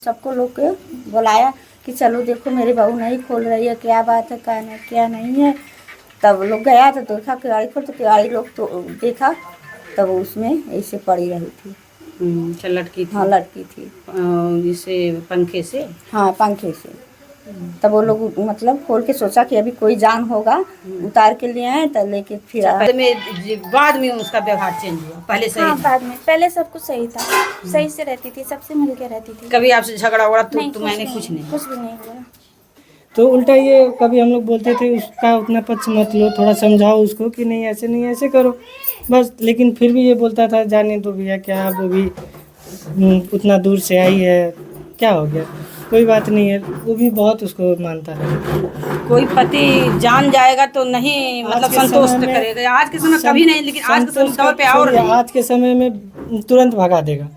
सबको लोग के बुलाया कि चलो देखो मेरी बहू नहीं खोल रही है, क्या बात है, क्या नहीं है। तब लोग गया तो देखा किवाड़ी खोल, तो किवाड़ी लोग तो देखा तब उसमें ऐसे पड़ी रही थी। अच्छा, लटकी थी। हाँ, लटकी थी। जिसे पंखे से। हाँ, पंखे से। तब वो लोग मतलब खोल के सोचा कि अभी कोई जान होगा, उतार के ले आए तब लेके फिर बाद में उसका व्यवहार चेंज हुआ, पहले सही हाँ, था। बाद में पहले सब कुछ सही था, सही से रहती थी, सबसे मिलके रहती थी। कभी आपसे झगड़ा वगड़ा तो नहीं, मैंने कुछ नहीं। कुछ भी नहीं हुआ। तो उल्टा ये कभी हम लोग बोलते थे उसका उतना पक्ष मत लो, थोड़ा समझाओ उसको कि नहीं ऐसे करो बस। लेकिन फिर भी ये बोलता था जाने दो भैया, क्या वो भी उतना दूर से आई है, क्या हो गया, कोई बात नहीं है। वो भी बहुत उसको मानता है। कोई पति जान जाएगा तो नहीं मतलब संतोष तो करेगा। आज के समय कभी नहीं, लेकिन आज के समय दौर पे और नहीं। आज के समय में तुरंत भगा देगा।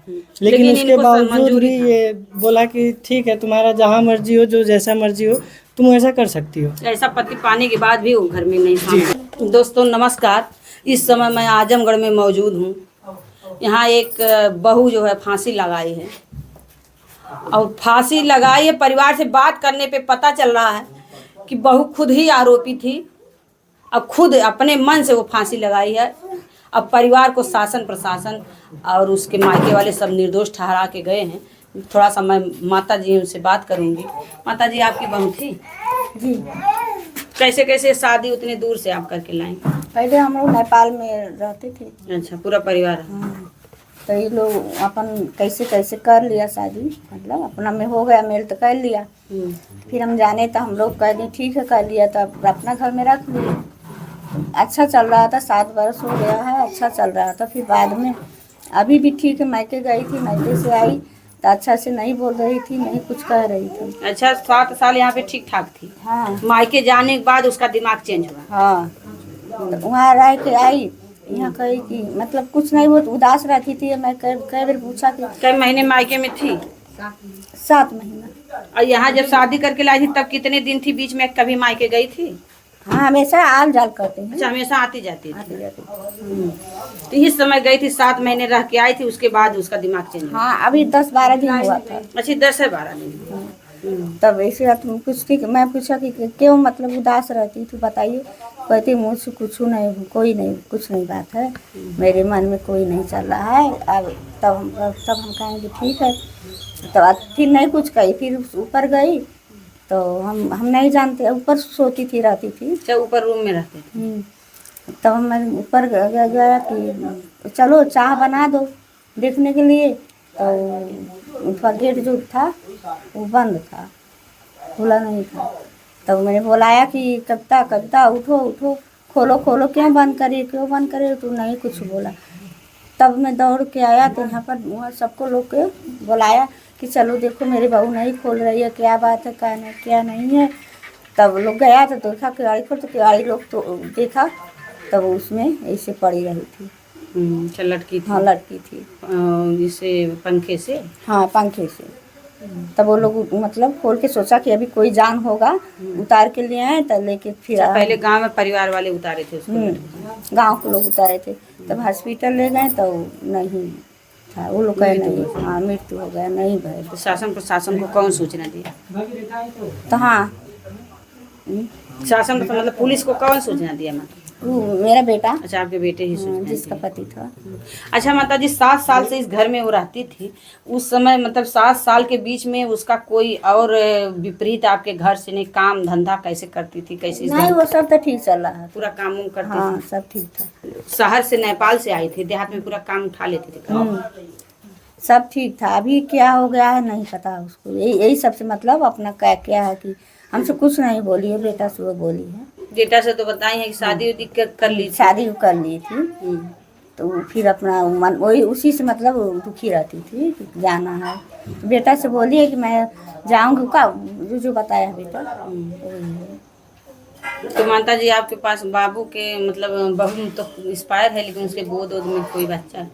लेकिन उसके बावजूद भी ये बोला कि ठीक है, तुम्हारा जहाँ मर्जी हो, जो जैसा मर्जी हो, तुम ऐसा कर सकती हो। ऐसा पति पाने के बाद भी वो घर में नहीं था। दोस्तों नमस्कार, इस समय मैं आजमगढ़ में मौजूद हूँ। यहाँ एक बहू जो है फांसी लगाई है, और फांसी लगाई है। परिवार से बात करने पे पता चल रहा है कि बहू खुद ही आरोपी थी, अब खुद अपने मन से वो फांसी लगाई है। अब परिवार को शासन प्रशासन और उसके मायके वाले सब निर्दोष ठहरा के गए हैं। थोड़ा सा मैं माता जी उनसे बात करूंगी। माता जी, आपकी बहू थी जी। कैसे कैसे शादी उतने दूर से आप करके लाए? पहले हम लोग नेपाल में रहते थे। अच्छा, पूरा परिवार। हाँ, तो ये लोग अपन कैसे कैसे कर लिया शादी, मतलब अपना में हो गया, मेल तो कर लिया। फिर हम जाने तो हम लोग कह दें ठीक है कर लिया, तो अपना घर में रख लिए। अच्छा चल रहा था, 7 वर्ष हो गया है, अच्छा चल रहा था। फिर बाद में अभी भी ठीक है, मायके गई थी, मायके से आई तो अच्छा से नहीं बोल रही थी, नहीं कुछ कह रही थी। अच्छा, 7 साल यहाँ पे ठीक ठाक थी। हाँ, मायके जाने के बाद उसका दिमाग चेंज हुआ। हाँ, तो वहाँ रह के आई, यहाँ कही कि मतलब कुछ नहीं, वो उदास रहती थी। मैं कई बार पूछा कि कई महीने मायके में थी? 7 महीना। और यहाँ जब शादी करके लाई थी तब कितने दिन थी? बीच में कभी मायके गई थी? हाँ, हमेशा आल जाल करते हैं। अच्छा, हमेशा आती जाती थी। आती जाती। तो इस समय गई थी, 7 महीने रह के आई थी, उसके बाद उसका दिमाग चेंज हुआ। हाँ, अभी 10-12 दिन हुआ था। अच्छा, 10 से 12 दिन। तब ऐसे रात में कुछ ठीक, मैं पूछा कि क्यों मतलब उदास रहती थी, बताइए। कहती मुझसे कुछ नहीं, कोई नहीं, कुछ नहीं बात है, मेरे मन में कोई नहीं चल रहा है। अब तब हम कहेंगे ठीक है। तब फिर नहीं कुछ कही, फिर ऊपर गई तो हम नहीं जानते, ऊपर सोती थी, रहती थी। अच्छा, ऊपर रूम में रहते थे। तब मैं ऊपर गया कि चलो चाय बना दो देखने के लिए। तो उनका गेट जो था वो बंद था, खुला नहीं था। तब मैंने बुलाया कि कविता उठो उठो, खोलो खोलो, क्यों बंद करे, तो नहीं कुछ बोला। तब मैं दौड़ के आया तो यहाँ पर वहाँ सबको लोग के बुलाया कि चलो देखो मेरी बहू नहीं खोल रही है, क्या बात है, क्या नहीं है। तब लोग गया तो देखा किवाड़ी खोल, तो किवाड़ी लोग तो देखा तब उसमें ऐसे पड़ी रही थी। अच्छा, लटकी थी। हाँ, लटकी थी। जिसे पंखे से। हाँ, पंखे से। तब वो लोग मतलब खोल के सोचा कि अभी कोई जान होगा, उतार के ले आए तब लेके फिर पहले गांव में परिवार वाले उतारे थे उसको? गांव के लोग उतारे थे। तब हॉस्पिटल ले गए तो नहीं था, वो लोग कहे नहीं, हाँ मृत्यु हो गया, नहीं भाई। तो शासन प्रशासन को कौन सूचना दिया? तो हाँ, शासन मतलब पुलिस को कौन सूचना दिया? मतलब वो मेरा बेटा, अच्छा, आपके बेटे ही सूचना जिसका दिया। पति था। अच्छा माता जी, 7 साल से इस घर में वो रहती थी, उस समय मतलब 7 साल के बीच में उसका कोई और विपरीत आपके घर से नहीं, काम धंधा कैसे करती थी, कैसे नहीं, वो सब तो ठीक चल रहा पूरा काम उम करती हाँ, थी? सब ठीक था। शहर से नेपाल से आई थी, देहात में पूरा काम उठा लेती थी। सब ठीक था। अभी क्या हो गया है नहीं पता उसको, यही सबसे मतलब अपना क्या है कि हमसे कुछ नहीं बोली है, बेटा से वो बोली है। बेटा से तो बताई है कि शादी उदी कर ली थी। शादी कर ली थी। तो फिर अपना मन वही उसी से मतलब दुखी रहती थी कि जाना है। तो बेटा से बोली है कि मैं जाऊँगी, का जो बताया बेटा वही है। तो माता जी, आपके पास बाबू के मतलब बहू तो एक्सपायर है, लेकिन उसके गोद वोद में कोई बच्चा?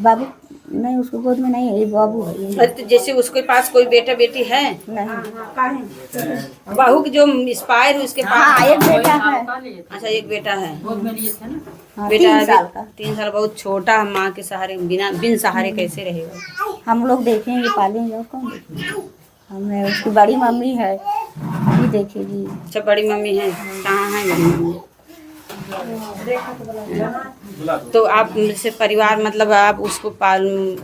बाबू नहीं उसको गोद में नहीं है, ये बाबू है ये। अरे तो जैसे उसके पास कोई बेटा बेटी है, नहीं। बहू की जो एक्सपायर है उसके हाँ पास? एक बेटा है। अच्छा एक बेटा है। हाँ, बेटा 3 साल का। 3 साल, बहुत छोटा है। माँ के सहारे बिन सहारे कैसे रहेगा? हम लोग देखेंगे पालेंगे और कौन देखेंगे। हमें उसकी बड़ी मम्मी है, वही देखेगी। अच्छा बड़ी मम्मी है, कहाँ है बड़ी मम्मी? तो आप से परिवार मतलब आप उसको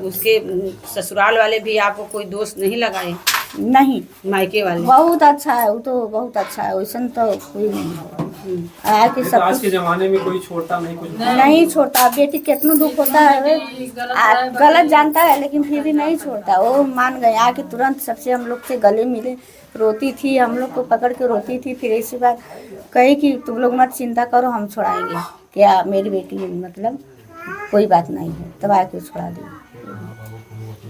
उसके ससुराल वाले भी आपको कोई दोष नहीं लगाए? नहीं मायके वाले? बहुत अच्छा है, वो तो बहुत अच्छा है, वैसन तो कोई नहीं है। आके सब आज कुछ के जमाने में कोई छोड़ता नहीं, कुछ नहीं छोड़ता। बेटी कितना दुख होता है, गलत जानता है लेकिन फिर भी नहीं छोड़ता। वो मान गए, आके तुरंत सबसे हम लोग से गले मिले, रोती थी, हम लोग को पकड़ के रोती थी। फिर इसी बात कही कि तुम लोग मत चिंता करो, हम छोड़ाएंगे। क्या मेरी बेटी मतलब कोई बात नहीं है, तब आके छोड़ा दी,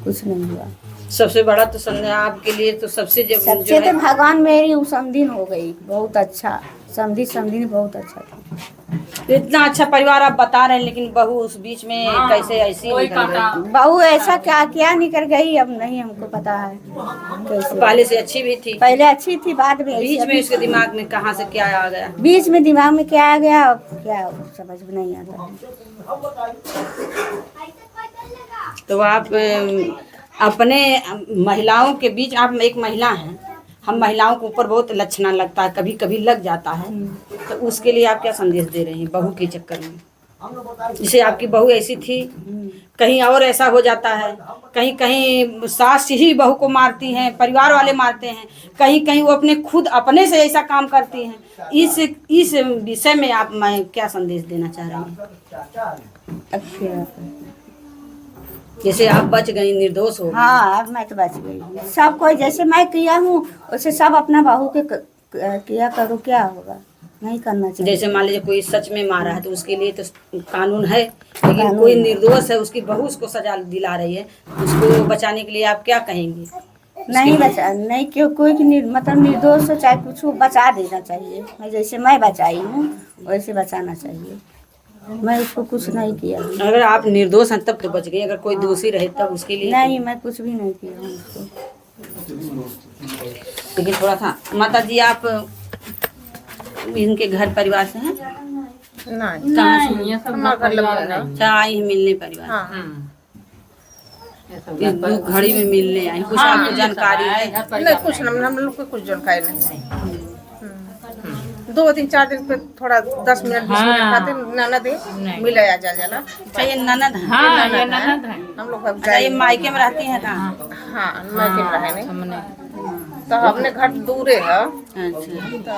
कुछ नहीं हुआ। सबसे बड़ा तो समझे आपके लिए तो सबसे सबसे तो भगवान मेरी वो समधिन हो गई, बहुत अच्छा समधिन बहुत अच्छा था। तो इतना अच्छा परिवार आप बता रहे हैं, लेकिन बहू उस बीच में कैसे ऐसी निकल गई? बहू ऐसा क्या निकल गई, अब नहीं हमको पता है कैसे। पहले से अच्छी भी थी, पहले अच्छी थी, बाद में ऐसी। बीच में उसके दिमाग में कहाँ से क्या आ गया? बीच में दिमाग में क्या आ गया, अब क्या समझ में नहीं आता। तो आप अपने महिलाओं के बीच, आप एक महिला हैं, हम महिलाओं के ऊपर बहुत लक्षणा लगता है, कभी कभी लग जाता है, तो उसके लिए आप क्या संदेश दे रहे हैं बहू के चक्कर में? जैसे आपकी बहू ऐसी थी, कहीं और ऐसा हो जाता है, कहीं कहीं सास ही बहू को मारती हैं, परिवार वाले मारते हैं, कहीं कहीं वो अपने से ऐसा काम करती हैं। इस विषय में आप मैं क्या संदेश देना चाह रहे हैं? अच्छा जैसे आप बच गई, निर्दोष हो। हाँ, अब मैं तो बच गई। सब कोई जैसे मैं किया हूँ वैसे सब अपना बहू के किया करो, क्या होगा, नहीं करना चाहिए। जैसे मान लीजिए कोई सच में मारा है तो उसके लिए तो कानून है, लेकिन कोई निर्दोष है, उसकी बहू उसको सजा दिला रही है, उसको बचाने के लिए आप क्या कहेंगे? नहीं बचा, नहीं क्यों कोई मतलब निर्दोष हो चाहे कुछ हो, बचा देना चाहिए। मैं जैसे मैं बचाई हूँ वैसे बचाना चाहिए। मैं उसको कुछ नहीं किया। अगर आप निर्दोष हैं तब तो बच गई, अगर कोई दोषी रहे तब उसके लिए नहीं, मैं कुछ भी नहीं किया हूँ उसको। लेकिन थोड़ा सा माता जी, आप इनके घर परिवार से हैं? नहीं, कहाँ से? हमारा घर लगा। अच्छा, आई हैं मिलने परिवार। हाँ, इस दुख घड़ी में मिलने आई, कुछ आपको जानकारी है? नहीं कुछ हम लोग को कुछ जानकारी नहीं। 2-3-4 दिन पे थोड़ा 10 मिनट 20 मिनट खाते ननद मिला आ जाला। अच्छा ये ननद है? हाँ, ये ननद है। हम लोग अच्छा ये मायके में रहती हैं कहाँ? हाँ, मायके में रहे नहीं, तो हमने घर दूरे है। अच्छा,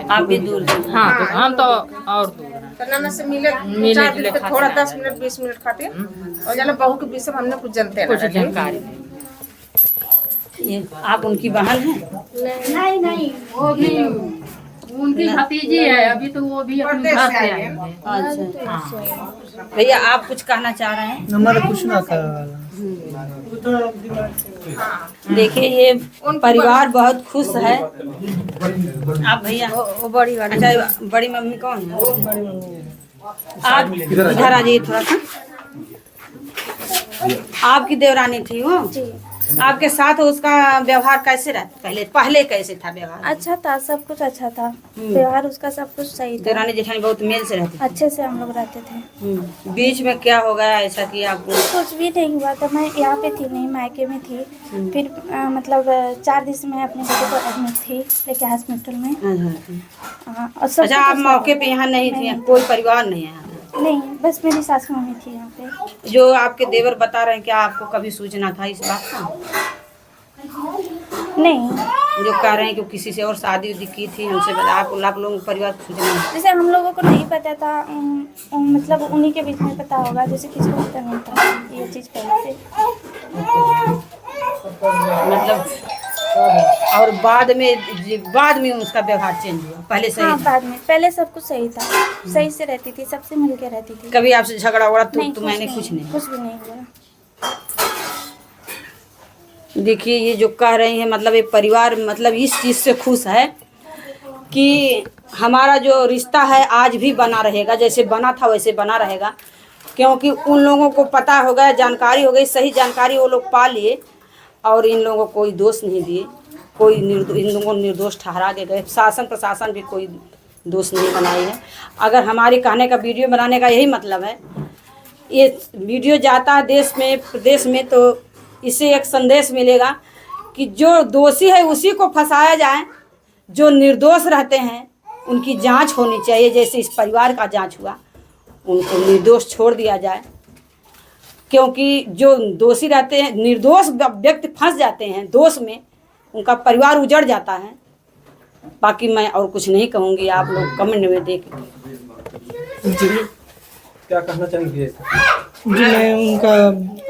आप भी दूर से? हाँ, तो हम तो और दूर हैं। तो ननद से मिले 4 दिन पे थोड़ा 10 मिनट 20 मिनट खाते और जाला बहू के विषय में हमने कुछ जानते कुछ नहीं। जानकारी ये आप उनकी बहन हैं? नहीं वो भी उनकी भतीजी है, अभी तो वो भी अपने घर से आई है। अच्छा भैया, आप कुछ कहना चाह रहे हैं? हमारा कुछ ना कर। देखिए ये परिवार बहुत खुश है। आप भैया वो बड़ी वाली, अच्छा बड़ी मम्मी कौन है? आप इधर आ जाइए थोड़ा सा। आपकी देवरानी थी वो? आपके साथ उसका व्यवहार कैसे रहता? पहले कैसे था व्यवहार? अच्छा था, सब कुछ अच्छा था, व्यवहार उसका सब कुछ सही था। देवरानी जेठानी बहुत मेल से रहती अच्छे से हम लोग रहते थे। थी। बीच में क्या हो गया ऐसा कि आपको? कुछ भी नहीं हुआ था, मैं यहाँ पे थी नहीं, मायके में थी। फिर मतलब 4 दिन से मैं अपने बेटे को एडमिट थी लेके हॉस्पिटल में। और सब अच्छा, आप मौके पे यहाँ नहीं थी? कोई परिवार नहीं है? नहीं, बस मेरी सास मम्मी थी यहाँ पे। जो आपके देवर बता रहे हैं, क्या आपको कभी सूचना था इस बात का? नहीं, जो कह रहे हैं कि किसी से और शादी उदी की थी, हमसे बता, आप लोगों को परिवार को सूचना है? जैसे हम लोगों को नहीं पता था, मतलब उन्हीं के बीच में पता होगा, जैसे किसी को पता नहीं था ये चीज़ पहले से। मतलब और बाद में उसका व्यवहार चेंज हुआ? पहले सही हाँ, था? बाद में। पहले सब कुछ सही था, सही से रहती थी, सबसे मिलके रहती थी। कभी आपसे झगड़ा उड़ा तो नहीं, मैंने कुछ नहीं? कुछ भी नहीं हुआ। देखिए ये जो कह रही हैं, मतलब ये परिवार मतलब इस चीज़ से खुश है कि हमारा जो रिश्ता है आज भी बना रहेगा, जैसे बना था वैसे बना रहेगा। क्योंकि उन लोगों को पता हो गया, जानकारी हो गई, सही जानकारी वो लोग पा लिए और इन लोगों को कोई दोष नहीं दिए, कोई इन लोगों को निर्दोष ठहरा के गए। शासन प्रशासन भी कोई दोष नहीं बनाई है। अगर हमारे कहने का वीडियो बनाने का यही मतलब है, ये वीडियो जाता है देश में प्रदेश में तो इससे एक संदेश मिलेगा कि जो दोषी है उसी को फंसाया जाए, जो निर्दोष रहते हैं उनकी जांच होनी चाहिए। जैसे इस परिवार का जांच हुआ, उनको निर्दोष छोड़ दिया जाए, क्योंकि जो दोषी रहते हैं, निर्दोष व्यक्ति फंस जाते हैं दोष में, उनका परिवार उजड़ जाता है। बाकी मैं और कुछ नहीं कहूँगी, आप लोग कमेंट में देख जी क्या कहना चाहेंगे? जी मैं उनका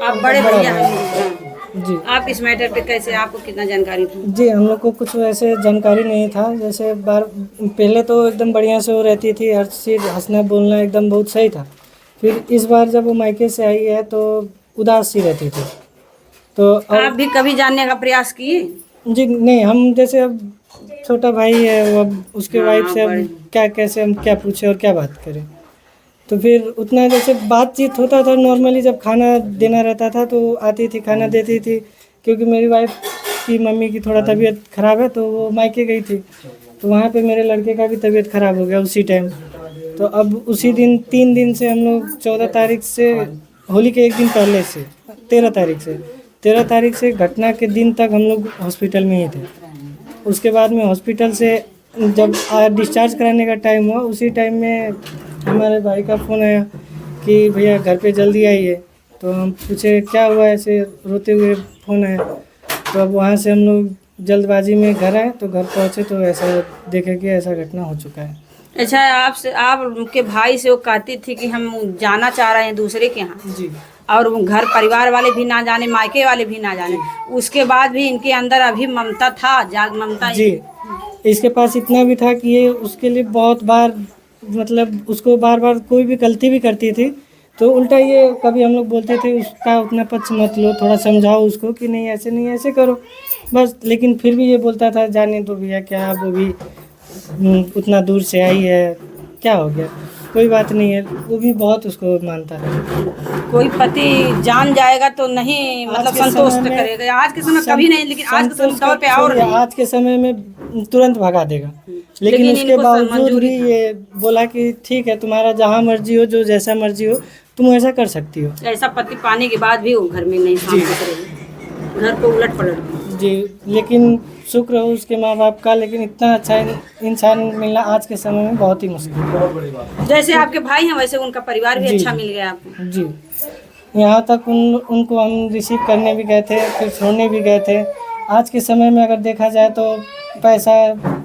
आप बड़े भैया हैं जी आप इस मैटर पे कैसे, आपको कितना जानकारी थी? जी हम लोग को कुछ वैसे जानकारी नहीं था। जैसे पहले तो एकदम बढ़िया से वो रहती थी, हर चीज़ हंसना बोलना एकदम बहुत सही था। फिर इस बार जब वो मायके से आई है तो उदास सी रहती थी। तो आप भी कभी जानने का प्रयास किए? जी नहीं, हम जैसे अब छोटा भाई है वो, अब उसके वाइफ से अब क्या कैसे हम क्या पूछे और क्या बात करें। तो फिर उतना जैसे बातचीत होता था नॉर्मली, जब खाना देना रहता था तो आती थी, खाना देती थी। क्योंकि मेरी वाइफ की मम्मी की थोड़ा तबीयत ख़राब है तो वो मायके गई थी, तो वहाँ पे मेरे लड़के का भी तबीयत ख़राब हो गया उसी टाइम। तो अब उसी दिन 3 दिन से हम लोग 14 तारीख से, होली के एक दिन पहले से 13 तारीख से घटना के दिन तक हम लोग हॉस्पिटल में ही थे। उसके बाद में हॉस्पिटल से जब डिस्चार्ज कराने का टाइम हुआ, उसी टाइम में हमारे भाई का फ़ोन आया कि भैया घर पे जल्दी आइए। तो हम पूछे क्या हुआ, ऐसे रोते हुए फ़ोन आया। तो अब वहाँ से हम लोग जल्दबाजी में घर आए, तो घर पहुँचे तो ऐसा देखे कि ऐसा घटना हो चुका है। अच्छा, आप उनके भाई से वो कहती थी कि हम जाना चाह रहे हैं दूसरे के यहाँ, जी और वो घर परिवार वाले भी ना जाने, मायके वाले भी ना जाने, उसके बाद भी इनके अंदर अभी ममता था, ममता जी इसके पास इतना भी था कि ये उसके लिए बहुत बार, मतलब उसको बार बार कोई भी गलती भी करती थी तो उल्टा ये कभी हम लोग बोलते थे उसका उतना पक्ष मत लो, थोड़ा समझाओ उसको कि नहीं ऐसे नहीं ऐसे करो बस। लेकिन फिर भी ये बोलता था जाने दो भैया, क्या वो भी उतना दूर से आई है, क्या हो गया, कोई बात नहीं है। वो भी बहुत उसको मानता है। कोई पति जान जाएगा तो नहीं, मतलब संतोष तो करेगा। आज के समय कभी नहीं, लेकिन आज के तौर पे और नहीं। आज के समय में तुरंत भगा देगा। लेकिन उसके बावजूद भी ये बोला कि ठीक है, तुम्हारा जहाँ मर्जी हो, जो जैसा मर्जी हो, तुम ऐसा कर सकती हो। ऐसा पति पाने के बाद भी वो घर में नहीं शांति करेगी, घर को उलट पलट। जी लेकिन शुक्र हो उसके माँ बाप का, लेकिन इतना अच्छा इंसान मिलना आज के समय में बहुत ही मुश्किल है। जैसे आपके भाई हैं वैसे उनका परिवार भी अच्छा मिल गया आपको। जी यहाँ तक उनको हम रिसीव करने भी गए थे, फिर छोड़ने भी गए थे। आज के समय में अगर देखा जाए तो पैसा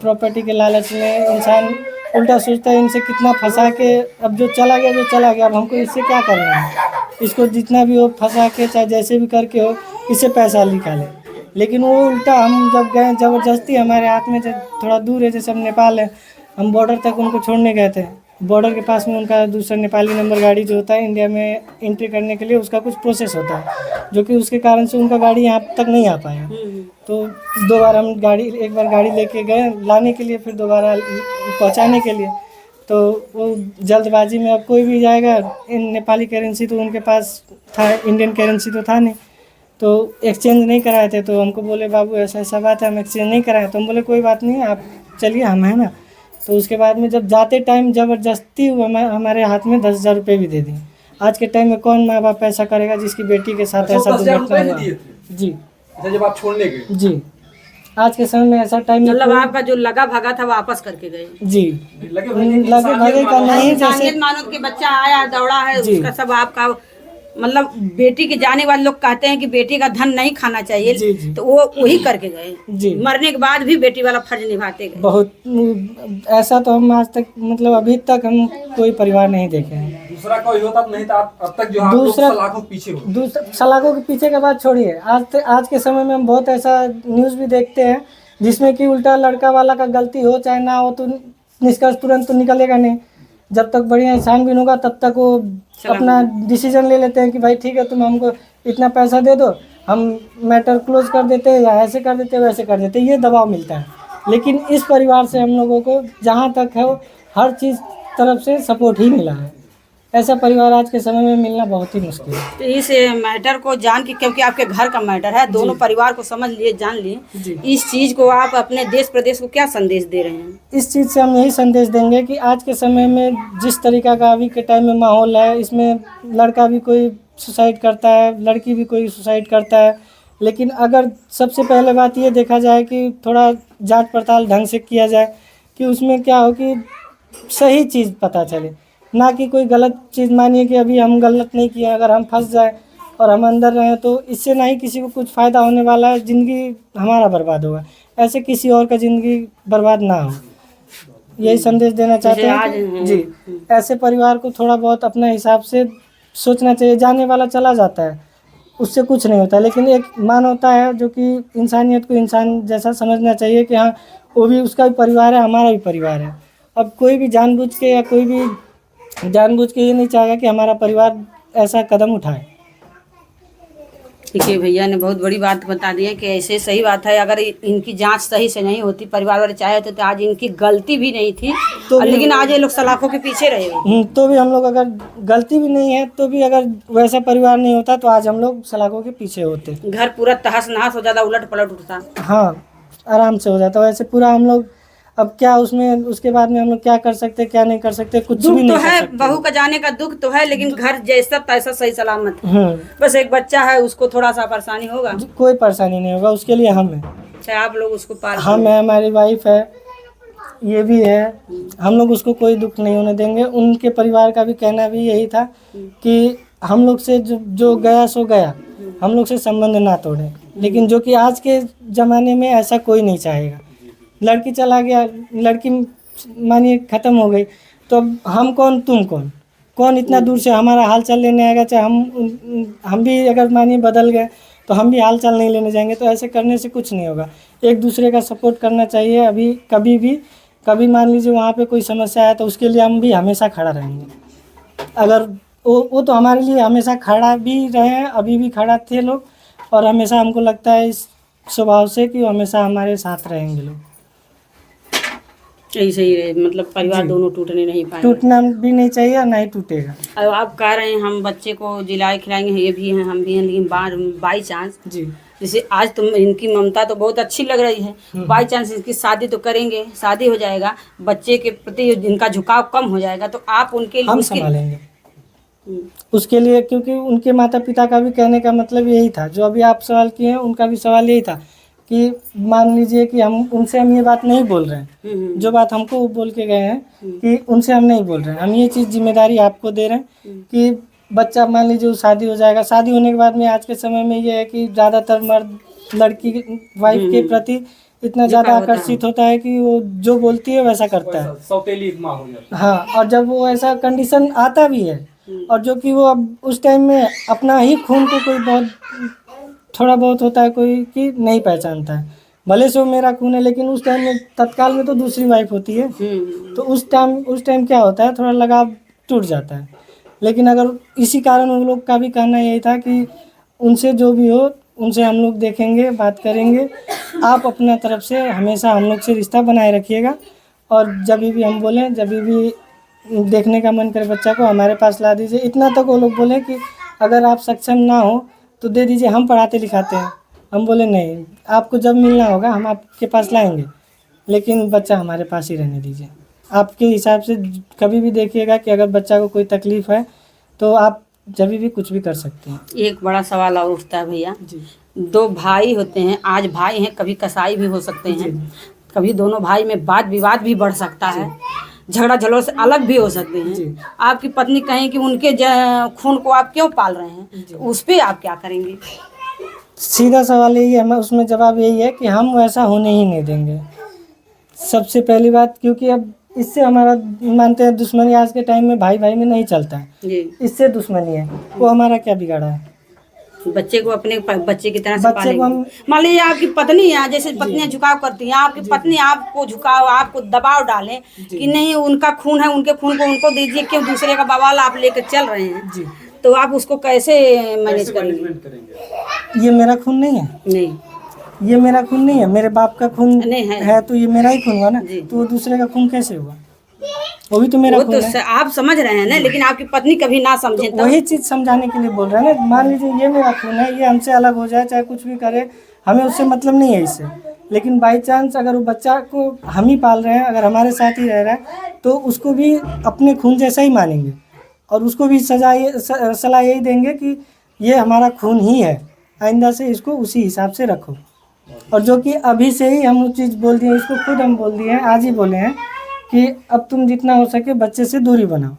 प्रॉपर्टी के लालच में इंसान उल्टा सोचता है इनसे कितना फंसा के, अब जो चला गया, अब हमको इससे क्या करना है, इसको जितना भी हो फंसा के चाहे जैसे भी करके हो इससे पैसा निकाले। लेकिन वो उल्टा हम जब गए ज़बरदस्ती, हमारे हाथ में थोड़ा दूर है, जैसे हम नेपाल है, हम बॉर्डर तक उनको छोड़ने गए थे। बॉर्डर के पास में उनका दूसरा नेपाली नंबर गाड़ी जो होता है इंडिया में एंट्री करने के लिए, उसका कुछ प्रोसेस होता है, जो कि उसके कारण से उनका गाड़ी यहाँ तक नहीं आ पाया। तो 2 बार हम एक बार गाड़ी लेके गए लाने के लिए, फिर दोबारा पहुँचाने के लिए। तो वो जल्दबाजी में, अब कोई भी जाएगा, नेपाली करेंसी तो उनके पास था, इंडियन करेंसी तो था नहीं, तो एक्सचेंज नहीं कराए थे। तो हमको बोले बाबू ऐसा बात है, हम एक्सचेंज नहीं कराए। तो हम बोले कोई बात नहीं, आप चलिए, हम है ना। तो उसके बाद में जब जाते टाइम ज़बरदस्ती हमारे हाथ में 10,000 रुपये भी दे दिए। आज के टाइम में कौन माँ बाप पैसा करेगा जिसकी बेटी के साथ ऐसा दुर्घटना हुआ। जी जब आप छोड़ने गए? जी आज के समय में ऐसा टाइम, मतलब आपका जो लगा भगा था वापस करके गए? जी लगे भगे का नहीं, जैसे मानो कि बच्चा आया दौड़ा है, उसका सब आपका, मतलब बेटी के जाने वाले लोग कहते हैं कि बेटी का धन नहीं खाना चाहिए। जी, जी। तो वो वही करके गए। जी मरने के बाद भी बेटी वाला फर्ज निभाते गए। बहुत ऐसा तो हम आज तक, मतलब अभी तक हम कोई परिवार नहीं देखे हैं। दूसरा कोई होता नहीं था अब तक, जो आप लोग सलाखों के पीछे हो। दूसरा सलाखों के पीछे का बात छोड़िए, आज के समय में हम बहुत ऐसा न्यूज़ भी देखते हैं जिसमें कि उल्टा लड़का वाला का गलती हो चाहे ना हो तो निष्कर्ष तुरंत तो निकलेगा नहीं। जब तक बढ़िया छानबीन होगा तब तक वो अपना डिसीजन ले लेते हैं कि भाई ठीक है, तुम हमको इतना पैसा दे दो, हम मैटर क्लोज कर देते हैं, या ऐसे कर देते हैं वैसे कर देते हैं, ये दबाव मिलता है। लेकिन इस परिवार से हम लोगों को जहाँ तक है वो हर चीज़ तरफ से सपोर्ट ही मिला है। ऐसा परिवार आज के समय में मिलना बहुत ही मुश्किल है। तो इस मैटर को जान के, क्योंकि आपके घर का मैटर है, दोनों परिवार को समझ लिए, जान लिए, इस चीज को आप अपने देश प्रदेश को क्या संदेश दे रहे हैं? इस चीज़ से हम यही संदेश देंगे कि आज के समय में जिस तरीका का अभी के टाइम में माहौल है, इसमें लड़का भी कोई सुसाइड करता है, लड़की भी कोई सुसाइड करता है, लेकिन अगर सबसे पहले बात ये देखा जाए कि थोड़ा जांच पड़ताल ढंग से किया जाए कि उसमें क्या हो कि सही चीज़ पता चले, ना कि कोई गलत चीज़। मानिए कि अभी हम गलत नहीं किए, अगर हम फंस जाए और हम अंदर रहें तो इससे ना ही किसी को कुछ फ़ायदा होने वाला है, ज़िंदगी हमारा बर्बाद होगा, ऐसे किसी और का ज़िंदगी बर्बाद ना हो। यही संदेश देना चाहते हैं कि जी, ऐसे परिवार को थोड़ा बहुत अपने हिसाब से सोचना चाहिए। जाने वाला चला जाता है, उससे कुछ नहीं होता, लेकिन एक मानवता है जो कि इंसानियत को इंसान जैसा समझना चाहिए कि हाँ, वो भी उसका भी परिवार है, हमारा भी परिवार है। अब कोई भी जानबूझ के या कोई भी जानबूझ के ये नहीं चाहेगा कि हमारा परिवार ऐसा कदम उठाए। देखिए, भैया ने बहुत बड़ी बात बता दी है कि ऐसे सही बात है। अगर इनकी जांच सही से नहीं होती, परिवार वाले चाहे होते, तो आज इनकी गलती भी नहीं थी, तो लेकिन आज ये लोग सलाखों के पीछे रहे। तो भी हम लोग, अगर गलती भी नहीं है तो भी अगर वैसा परिवार नहीं होता तो आज हम लोग सलाखों के पीछे होते। घर पूरा तहस नहस हो जाता, उलट पलट उठता। हाँ, आराम से हो जाता। वैसे पूरा हम लोग अब क्या उसमें, उसके बाद में हम लोग क्या कर सकते, क्या नहीं कर सकते, कुछ भी दुख नहीं तो कर है, सकते। बहू का जाने का दुख तो है, लेकिन घर जैसा तैसा सही सलामत है। बस एक बच्चा है, उसको थोड़ा सा परेशानी होगा। कोई परेशानी नहीं होगा, उसके लिए हम हैं। चाहे आप लोग उसको पार हम है, हमारी वाइफ है, ये भी है, हम लोग उसको कोई दुख नहीं होने देंगे। उनके परिवार का भी कहना भी यही था कि हम लोग से जो गया सो गया, हम लोग से संबंध ना तोड़े, लेकिन जो कि आज के ज़माने में ऐसा कोई नहीं चाहेगा। लड़की चला गया, लड़की मानिए ख़त्म हो गई, तो अब हम कौन, तुम कौन, कौन इतना दूर से हमारा हाल चाल लेने आएगा? चाहे हम भी अगर मानिए बदल गए तो हम भी हाल चाल नहीं लेने जाएंगे। तो ऐसे करने से कुछ नहीं होगा, एक दूसरे का सपोर्ट करना चाहिए। अभी कभी मान लीजिए वहाँ पे कोई समस्या है तो उसके लिए हम भी हमेशा खड़ा रहेंगे। अगर वो तो हमारे लिए हमेशा खड़ा भी रहे हैं, अभी भी खड़ा थे लोग, और हमेशा हमको लगता है इस स्वभाव से कि वो हमेशा हमारे साथ रहेंगे लोग। ऐसे ही रहे, मतलब परिवार दोनों टूटने नहीं पाए। टूटना भी नहीं चाहिए, ना ही टूटेगा। अब आप कह रहे हैं हम बच्चे को जिलाए खिलाएंगे, ये भी हैं, हम भी हैं, लेकिन बाई चांस जी, जैसे आज तुम, इनकी ममता तो बहुत अच्छी लग रही है, बाई चांस इनकी शादी तो करेंगे, शादी हो जाएगा, बच्चे के प्रति इनका झुकाव कम हो जाएगा, तो आप उनके लिए हम संभालेंगे उसके लिए। क्योंकि उनके माता पिता का भी कहने का मतलब यही था, जो अभी आप सवाल किए हैं उनका भी सवाल यही था कि मान लीजिए कि हम ये बात नहीं बोल रहे हैं, जो बात हमको वो बोल के गए हैं कि उनसे हम नहीं बोल रहे हैं, हम ये चीज़ जिम्मेदारी आपको दे रहे हैं कि बच्चा मान लीजिए शादी हो जाएगा, शादी होने के बाद में आज के समय में ये है कि ज़्यादातर मर्द लड़की वाइफ के प्रति इतना ज़्यादा आकर्षित होता है कि वो जो बोलती है वैसा करता है। सौतेली माँ हो जाती है। हाँ, और जब वो ऐसा कंडीशन आता भी है, और जो कि वो अब उस टाइम में अपना ही खून को कोई बहुत थोड़ा बहुत होता है कोई कि नहीं पहचानता है, भले से वो मेरा खून है, लेकिन उस टाइम में तत्काल में तो दूसरी वाइफ होती है, तो उस टाइम क्या होता है, थोड़ा लगाव टूट जाता है। लेकिन अगर इसी कारण उन लोग का भी कहना यही था कि उनसे जो भी हो, उनसे हम लोग देखेंगे, बात करेंगे, आप अपना तरफ से हमेशा हम लोग से रिश्ता बनाए रखिएगा, और जब भी हम बोलें, जब भी देखने का मन करे बच्चा को, हमारे पास ला दीजिए। इतना तक वो लोग बोले कि अगर आप सक्षम ना हो तो दे दीजिए, हम पढ़ाते लिखाते हैं। हम बोले नहीं, आपको जब मिलना होगा हम आपके पास लाएंगे, लेकिन बच्चा हमारे पास ही रहने दीजिए। आपके हिसाब से कभी भी देखिएगा कि अगर बच्चा को कोई तकलीफ़ है तो आप जब भी कुछ भी कर सकते हैं। एक बड़ा सवाल और उठता है भैया जी, दो भाई होते हैं, आज भाई हैं, कभी कसाई भी हो सकते हैं, कभी दोनों भाई में वाद विवाद भी बढ़ सकता है, झगड़ा झगड़ों से अलग भी हो सकते हैं। आपकी पत्नी कहें कि उनके खून को आप क्यों पाल रहे हैं, तो उस पर आप क्या करेंगे? सीधा सवाल यही है, उसमें जवाब यही है कि हम वैसा होने ही नहीं देंगे। सबसे पहली बात, क्योंकि अब इससे हमारा मानते हैं दुश्मनी आज के टाइम में भाई भाई में नहीं चलता है, इससे दुश्मनी है। वो हमारा क्या बिगाड़ा है? बच्चे को अपने बच्चे की तरह से बच्चे को हम, मान लीजिए आपकी पत्नी है, जैसे पत्नियां झुकाव करती हैं, आपकी पत्नी आपको झुकाव, आपको दबाव डालें कि नहीं उनका खून है, उनके खून को उनको दीजिए, क्यों दूसरे का बवाल आप लेकर चल रहे हैं, तो आप उसको कैसे मैनेज करेंगे? ये मेरा खून नहीं है, नहीं, ये मेरा खून नहीं है, मेरे बाप का खून नहीं है तो ये मेरा ही खून हुआ ना, तो वो दूसरे का खून कैसे हुआ? वो भी तो मेरा वो खून तो है। आप समझ रहे हैं ना, लेकिन आपकी पत्नी कभी ना समझे तो वही चीज़ समझाने के लिए बोल रहे हैं ना। मान लीजिए ये मेरा खून है, ये हमसे अलग हो जाए चाहे कुछ भी करे, हमें उससे मतलब नहीं है इससे। लेकिन बाई चांस अगर वो बच्चा को हम ही पाल रहे हैं, अगर हमारे साथ ही रह रहा है, तो उसको भी अपने खून जैसा ही मानेंगे और उसको भी सलाह यही देंगे कि ये हमारा खून ही है, आइंदा से इसको उसी हिसाब से रखो। और जो कि अभी से ही हम वो चीज़ बोल दिए, इसको खुद हम बोल दिए हैं, आज ही बोले हैं कि अब तुम जितना हो सके बच्चे से दूरी बनाओ।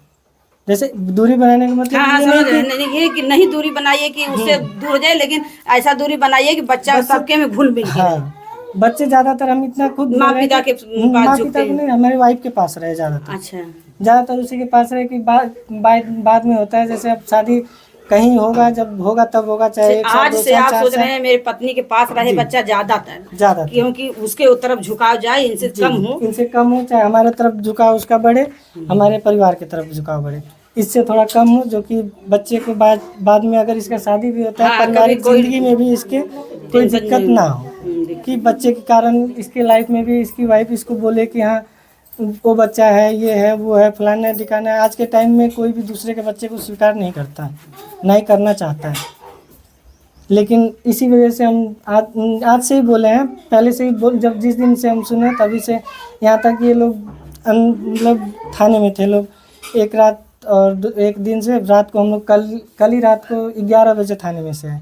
जैसे दूरी बनाने का मतलब हाँ ये समझ नहीं रहे कि हैं, नहीं ये कि नहीं दूरी बनाइए कि उससे दूर हो जाए, लेकिन ऐसा दूरी बनाइए कि बच्चा सबके में घुल मिल के रहे। हाँ, बच्चे ज़्यादातर हम इतना खुद माँ बोल रहे पिता हैं के कि पास माँ झुकते पिता को हैं। नहीं, हमारे वाइफ के पास रहे ज़्यादातर। अच्छा, ज़्यादातर उसी के पास रहे कि बाद में होता है, जैसे अब शादी कहीं होगा, जब होगा तब होगा, चाहे 1 साल आज 2 से साल आप 4 सोच रहे साल। हैं मेरे पत्नी के पास रहे जी। बच्चा ज्यादातर, ज़्यादातर क्योंकि उसके तरफ झुकाव जाए, इनसे जी, कम हो। इनसे कम हो, चाहे हमारे तरफ झुकाव उसका बढ़े, हमारे परिवार की तरफ झुकाव बढ़े, इससे थोड़ा कम हो, जो कि बच्चे को बाद में अगर इसका शादी भी होता है, हाँ, पारिवारिक कभी कोई ज़िंदगी में भी इसके कोई टेंशन दिक्कत नहीं। ना हो कि बच्चे के कारण इसके लाइफ में भी इसकी वाइफ इसको बोले कि हाँ वो बच्चा है, ये है, वो है, फलाना ठिकाना है। आज के टाइम में कोई भी दूसरे के बच्चे को स्वीकार नहीं करता है, ना ही करना चाहता है। लेकिन इसी वजह से हम आज से ही बोले हैं, पहले से ही जब जिस दिन से हम सुने तभी से यहाँ तक ये लोग मतलब थाने में थे लोग। एक रात और एक दिन से रात को हम लोग कल ही रात को 11 बजे थाने में से आए।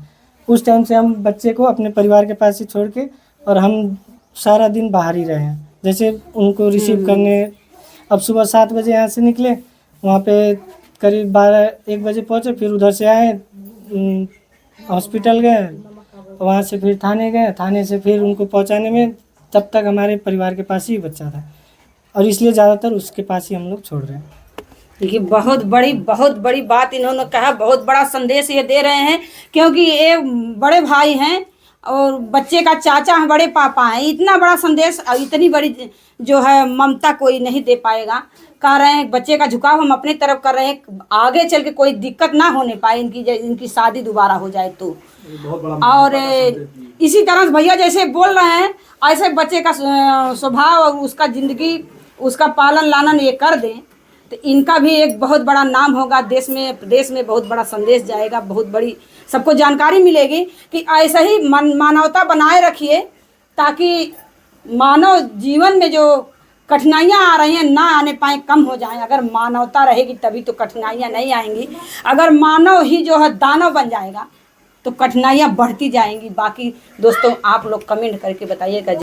उस टाइम से हम बच्चे को अपने परिवार के पास ही छोड़ के, और हम सारा दिन बाहर ही रहे हैं, जैसे उनको रिसीव करने। अब सुबह 7 बजे यहाँ से निकले, वहाँ पे करीब 12-1 बजे पहुँचे, फिर उधर से आए, हॉस्पिटल गए, वहाँ से फिर थाने गए, थाने से फिर उनको पहुँचाने में तब तक हमारे परिवार के पास ही बच्चा था, और इसलिए ज़्यादातर उसके पास ही हम लोग छोड़ रहे हैं। देखिए बहुत बड़ी बात इन्होंने कहा, बहुत बड़ा संदेश ये दे रहे हैं, क्योंकि ये बड़े भाई हैं और बच्चे का चाचा हैं, बड़े पापा हैं। इतना बड़ा संदेश और इतनी बड़ी जो है ममता कोई नहीं दे पाएगा। कह रहे हैं बच्चे का झुकाव हम अपनी तरफ कर रहे हैं, आगे चल के कोई दिक्कत ना होने पाए इनकी शादी दोबारा हो जाए तो। और इसी तरह से भैया जैसे बोल रहे हैं, ऐसे बच्चे का स्वभाव और उसका ज़िंदगी, उसका पालन लालन ये कर दें तो इनका भी एक बहुत बड़ा नाम होगा, देश में बहुत बड़ा संदेश जाएगा, बहुत बड़ी सबको जानकारी मिलेगी कि ऐसा ही मानवता बनाए रखिए, ताकि मानव जीवन में जो कठिनाइयाँ आ रही हैं ना आने पाए, कम हो जाएं। अगर मानवता रहेगी तभी तो कठिनाइयाँ नहीं आएंगी। अगर मानव ही जो है दानव बन जाएगा तो कठिनाइयाँ बढ़ती जाएंगी। बाकी दोस्तों आप लोग कमेंट करके बताइएगा।